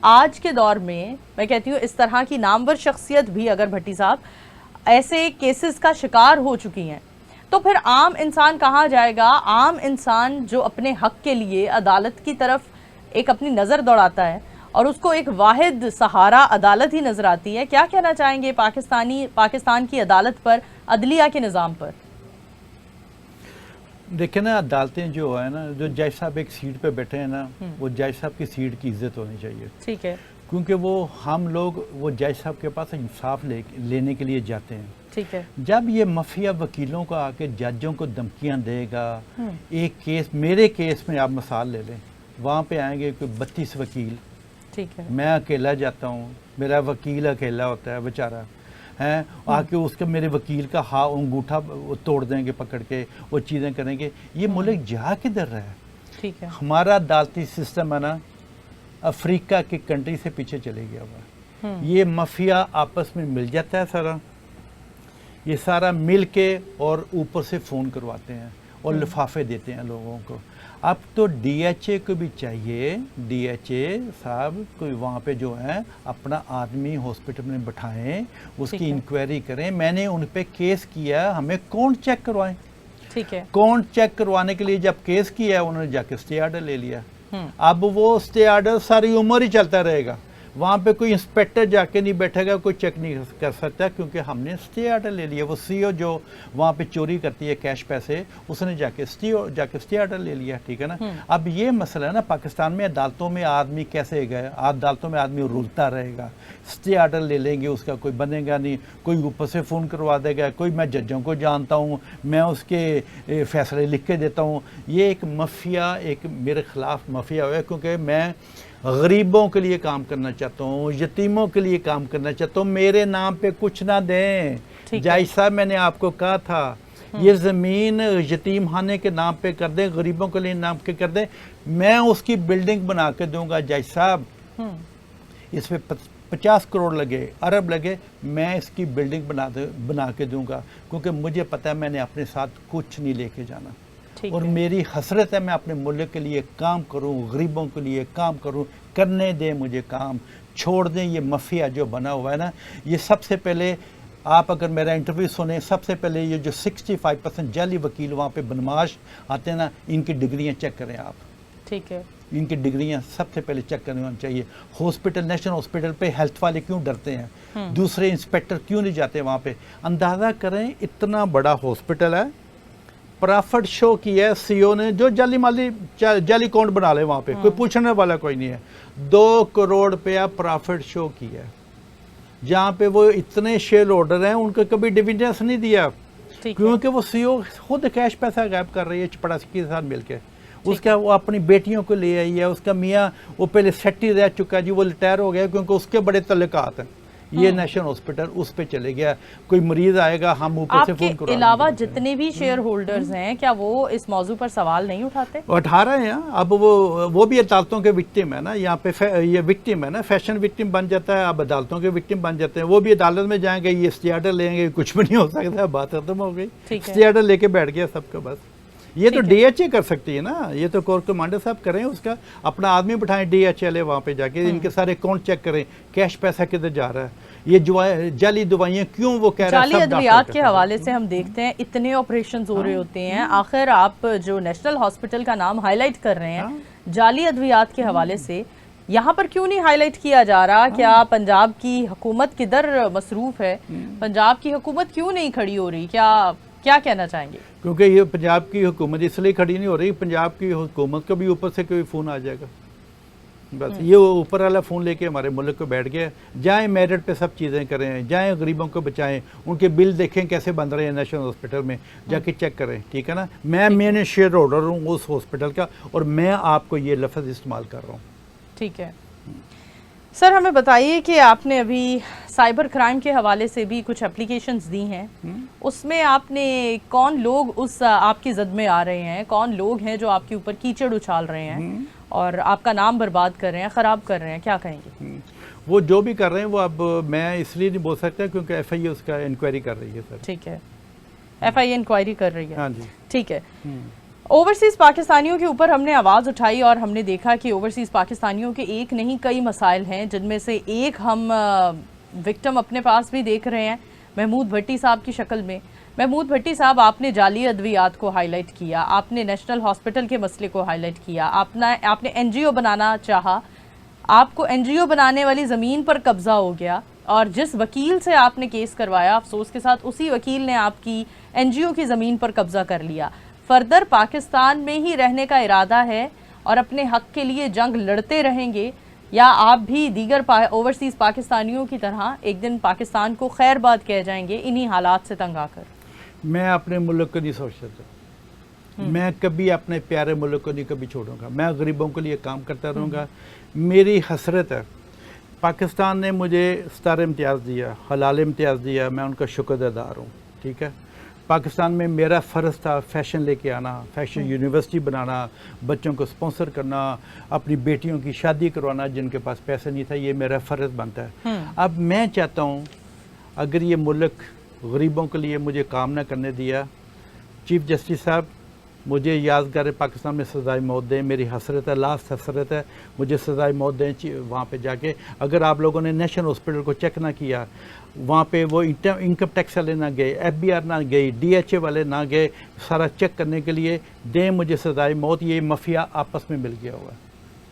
आज के दौर में मैं कहती हूँ इस तरह की नामवर शख्सियत भी अगर भट्टी साहब ऐसे केसेस का शिकार हो चुकी हैं, तो फिर आम इंसान कहाँ जाएगा? आम इंसान जो अपने हक के लिए अदालत की तरफ एक अपनी नज़र दौड़ाता है और उसको एक वाहिद सहारा अदालत ही नजर आती है। क्या कहना चाहेंगे पाकिस्तान की अदालत पर, अदलिया के निज़ाम पर? देखिए ना, अदालतें जो है ना, जो जज साहब एक सीट पे बैठे हैं ना, वो जज साहब की सीट की इज्जत होनी चाहिए। ठीक है। क्योंकि वो हम लोग वो जज साहब के पास इंसाफ लेने के लिए जाते हैं। ठीक है। जब ये माफिया वकीलों को आके जजों को धमकियां देगा, एक केस, मेरे केस में आप मिसाल ले लें, वहाँ पे आएंगे कोई 32 वकील। ठीक है। मैं अकेला जाता हूँ, मेरा वकील अकेला होता है बेचारा, हैं, आके उसके मेरे वकील का अंगूठा तोड़ देंगे पकड़ के, वो चीज़ें करेंगे। ये मुल्क जा किधर रहा है? ठीक है। हमारा अदालती सिस्टम है ना, अफ्रीका की कंट्री से पीछे चले गया हुआ। ये माफिया आपस में मिल जाता है सारा, ये सारा मिल के और ऊपर से फ़ोन करवाते हैं और लिफाफे देते हैं लोगों को। अब तो डीएचए को भी चाहिए, डीएचए साहब कोई वहाँ पे जो है अपना आदमी हॉस्पिटल में बैठाएं, उसकी इंक्वायरी करें। मैंने उन पे केस किया, हमें कौन चेक करवाएं? ठीक है। कौन चेक करवाने के लिए जब केस किया उन्होंने जाके स्टे ऑर्डर ले लिया। अब वो स्टे ऑर्डर सारी उम्र ही चलता रहेगा, वहाँ पे कोई इंस्पेक्टर जाके नहीं बैठेगा, कोई चेक नहीं कर सकता, क्योंकि हमने स्टे ऑर्डर ले लिया। वो सीओ जो वहाँ पे चोरी करती है कैश पैसे, उसने जाके स्टे ऑर्डर ले लिया। ठीक है ना। अब ये मसला है ना, पाकिस्तान में अदालतों में आदमी कैसे गए, अदालतों में आदमी रुलता रहेगा। स्टे ऑर्डर ले लेंगे, उसका कोई बनेगा नहीं, कोई ऊपर से फ़ोन करवा देगा, कोई मैं जजों को जानता हूँ, मैं उसके फैसले लिख के देता हूँ। ये एक माफिया, एक मेरे ख़िलाफ़ माफिया हुआ है, क्योंकि मैं गरीबों के लिए काम करना चाहता हूँ, यतीमों के लिए काम करना चाहता हूँ। मेरे नाम पे कुछ ना दें। जज साहब, मैंने आपको कहा था ये ज़मीन यतीम खाने के नाम पे कर दें, गरीबों के लिए नाम के कर दें, मैं उसकी बिल्डिंग बना के दूंगा। जज साहब, इस पे 50 करोड़ लगे, अरब लगे, मैं इसकी बिल्डिंग बना के दूंगा, क्योंकि मुझे पता है मैंने अपने साथ कुछ नहीं लेके जाना। और मेरी हसरत है मैं अपने मुल्क के लिए काम करूं, गरीबों के लिए काम करूं। करने दें मुझे काम, छोड़ दें ये माफिया जो बना हुआ है ना। ये सबसे पहले आप अगर मेरा इंटरव्यू सुने, सबसे पहले ये जो 65% जाली वकील वहाँ पे बदमाश आते हैं ना, इनकी डिग्रियाँ चेक करें आप। ठीक है। इनकी डिग्रियाँ सबसे पहले चेक करनी चाहिए। हॉस्पिटल, नेशनल हॉस्पिटल पे हेल्थ वाले क्यों डरते हैं? दूसरे इंस्पेक्टर क्यों नहीं जाते वहाँ पे? अंदाज़ा करें, इतना बड़ा हॉस्पिटल है, प्रॉफिट शो किया है सीओ ने, जो जाली अकाउंट बना ले वहाँ पे, कोई पूछने वाला कोई नहीं है। 2 करोड़ रुपया प्रॉफिट शो किया है, जहाँ पे वो इतने शेयर होल्डर हैं, उनको कभी डिविडेंड्स नहीं दिया, क्योंकि वो सीओ खुद कैश पैसा गायब कर रही है चपड़ासी के साथ मिलके। उसका वो अपनी बेटियों को ले आई है, उसका मियाँ वो पहले सेट्टी रह चुका जी, वो रिटायर हो गया, क्योंकि उसके बड़े तल्लुकात हैं। ये नेशनल हॉस्पिटल उस पे चले गया, कोई मरीज आएगा हम ऊपर से फोन करा। अलावा जितने भी शेयर होल्डर्स हैं, क्या वो इस मौजू पर सवाल नहीं उठाते? उठा रहे हैं। अब वो भी अदालतों के विक्टिम है ना, यहाँ पे ये विक्टिम है ना, फैशन विक्टिम बन जाता है, अब अदालतों के विक्टिम बन जाते हैं। वो भी अदालत में जाएंगे, ये स्टे ऑर्डर लेंगे, कुछ भी नहीं हो सकता, बात खत्म हो गई। स्टे ऑर्डर लेके बैठ गया सबका बस। ये तो डीएचए कर सकती है ना, ये तो कोर कमांडर साहब करें, उसका अपना आदमी बिठाएं डीएचए ले, वहाँ पे जाके इनके सारे अकाउंट चेक करें, कैश पैसा किधर जा रहा है, ये जाली दवाइयाँ क्यों वो कह रहे हैं। जाली अद्वियात के हवाले से हम देखते हैं इतने ऑपरेशन हो रहे होते हैं। आखिर आप जो नेशनल हॉस्पिटल का नाम हाईलाइट कर रहे हैं, जाली अद्वियात के हवाले से यहाँ पर क्यों नहीं हाईलाइट किया जा रहा? क्या पंजाब की हुकूमत किधर मसरूफ है? पंजाब की हुकूमत क्यों नहीं खड़ी हो रही? क्या कहना चाहेंगे? क्योंकि ये पंजाब की हुकूमत इसलिए खड़ी नहीं हो रही, पंजाब की हुकूमत को भी ऊपर से कोई फ़ोन आ जाएगा बस। ये ऊपर वाला फ़ोन लेके हमारे मुल्क को बैठ गया। जाएं मेरिट पे सब चीज़ें करें, जाएं गरीबों को बचाएं, उनके बिल देखें कैसे बन रहे हैं नेशनल हॉस्पिटल में, जाके चेक करें। ठीक है ना। मैंने शेयर होल्डर हूँ उस हॉस्पिटल का, और मैं आपको ये लफ्ज़ इस्तेमाल कर रहा हूँ। ठीक है सर, हमें बताइए कि आपने अभी साइबर क्राइम के हवाले से भी कुछ एप्लीकेशंस दी हैं, उसमें आपने कौन लोग उस आपकी जद में आ रहे हैं, कौन लोग हैं जो आपके ऊपर कीचड़ उछाल रहे हैं और आपका नाम बर्बाद कर रहे हैं, ख़राब कर रहे हैं, क्या कहेंगे? वो जो भी कर रहे हैं वो अब मैं इसलिए नहीं बोल सकता क्योंकि एफआईए उसका इंक्वायरी कर रही है सर। ठीक है, एफआईए इंक्वायरी कर रही है। हाँ जी। ठीक है। ओवरसीज़ पाकिस्तानियों के ऊपर हमने आवाज़ उठाई और हमने देखा कि ओवरसीज़ पाकिस्तानियों के एक नहीं कई मसाइल हैं, जिनमें से एक हम विक्टिम अपने पास भी देख रहे हैं महमूद भट्टी साहब की शक्ल में। महमूद भट्टी साहब, आपने जाली अद्वियात को हाईलाइट किया, आपने नेशनल हॉस्पिटल के मसले को हाईलाइट किया, आपने एनजीओ बनाना चाहा, आपको एनजीओ बनाने वाली ज़मीन पर कब्ज़ा हो गया और जिस वकील से आपने केस करवाया, अफसोस के साथ उसी वकील ने आपकी एनजीओ की ज़मीन पर कब्ज़ा कर लिया। फर्दर पाकिस्तान में ही रहने का इरादा है और अपने हक के लिए जंग लड़ते रहेंगे, या आप भी दीगर ओवरसीज़ पाकिस्तानियों की तरह एक दिन पाकिस्तान को खैरबाद कह जाएंगे इन्हीं हालात से तंग आकर? मैं अपने मुल्क को नहीं सोच सकता, मैं कभी अपने प्यारे मुल्क को नहीं कभी छोड़ूंगा, मैं गरीबों के लिए काम करता रहूँगा। मेरी हसरत है, पाकिस्तान ने मुझे स्टार इम्तियाज़ दिया, हलाल इम्तियाज़ दिया, मैं उनका शुक्रगुज़ार हूँ, ठीक है। पाकिस्तान में मेरा फ़र्ज़ था फैशन लेके आना, फैशन यूनिवर्सिटी बनाना, बच्चों को स्पॉन्सर करना, अपनी बेटियों की शादी करवाना जिनके पास पैसा नहीं था, ये मेरा फ़र्ज़ बनता है। अब मैं चाहता हूँ अगर ये मुल्क गरीबों के लिए मुझे काम ना करने दिया, चीफ जस्टिस साहब मुझे यादगार पाकिस्तान में सज़ाए मौत दें, मेरी हसरत है, लास्ट हसरत है, मुझे सज़ाए मौत दें वहाँ पे जाके। अगर आप लोगों ने नेशनल हॉस्पिटल को चेक ना किया, वहाँ पे वो इनकम टैक्स वाले ना गए, FBI ना गई, DHA वाले ना गए सारा चेक करने के लिए, दें मुझे सज़ाए मौत। ये माफिया आपस में मिल गया हुआ है।